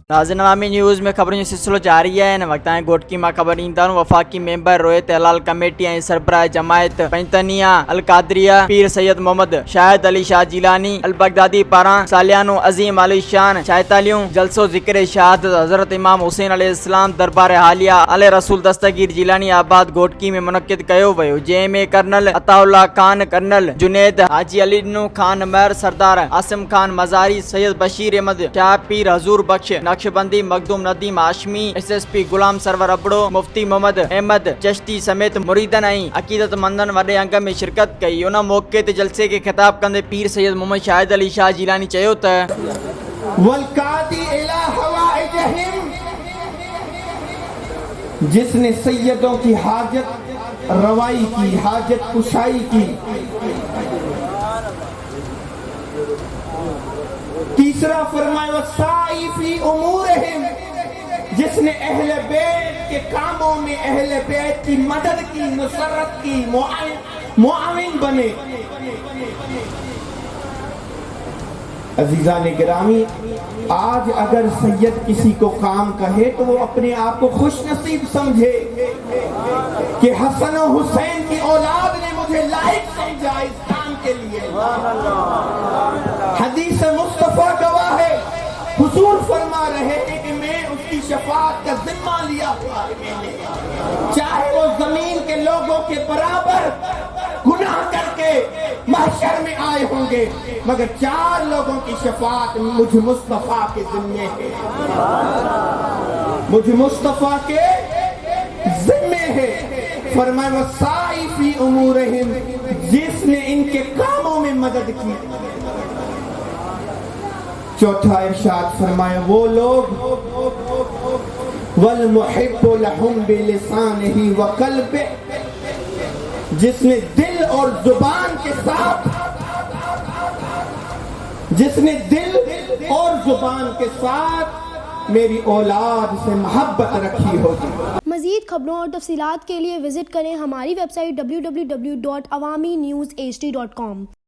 ناظرین عوامی نیوز میں خبروں جو سلسلو جاری ہے. وقت گوٹکی میں خبر ایندان وفاقی ممبر رویت ہلال کمیٹی سربراہ جماعت پنجتنیہ القادریہ پیر سید محمد شاہد علی شاہ جیلانی البغدادی پاران سالیانو عظیم علی شان شایتالیوں جلسو ذکر شہادت حضرت امام حسین علیہ السلام دربار حالیہ علیہ رسول دستگیر جیلانی آباد گوٹکی میں منعقد کیو ویو. جے میں کرنل عطا اللہ خان، کرنل جنید حاجی علی نو خان مہر، سردار عاصم خان مزاری، سید بشیر احمد شاہ پیر حضور بخش نقشبندی، مخدوم ندیم ہاشمی، SSP غلام سرور ابڑو، مفتی محمد احمد چشتی سمیت مریدن عقیدت مندن وڈے انگ میں شرکت کئی. ان موقع تے جلسے کے خطاب کندے پیر سید محمد شاہد علی شاہ جیلانی چیو تے والقادی الہ حوائجہم، جس نے سیدوں کی حاجت روائی کی، حاجت کشائی کی. تیسرا فرمایا والسائی فی امورہم، جس نے اہل بیت کے کاموں میں اہل بیت کی مدد کی، نصرت کی، معاون بنے. عزیزان گرامی، آج اگر سید کسی کو کام کہے تو وہ اپنے آپ کو خوش نصیب سمجھے کہ حسن و حسین کی اولاد نے مجھے لائق سمجھا اس کام کے لیے. حدیث مصطفیٰ گواہ ہے، حضور فرما رہے ہیں کہ میں اس کی شفاعت کا ذمہ لیا ہوا ہے، چاہے وہ زمین کے لوگوں کے برابر گناہ کر کے محشر میں آئے ہوں گے، مگر 4 لوگوں کی شفاعت مجھ مصطفیٰ کے ذمے ہے، مجھ مصطفیٰ کے ذمے ہے. فرمایا وسائی فی امورہم، جس نے ان کے کاموں میں مدد کی. چوتھا ارشاد فرمایا وہ لوگ والمحب لہم بلسانہ وقلبہ، جس نے دل اور زبان کے ساتھ، جس نے دل اور زبان کے ساتھ میری اولاد سے محبت رکھی ہوگی. مزید خبروں اور تفصیلات کے لیے وزٹ کریں ہماری ویب سائٹ www.awamiNewsHD.com.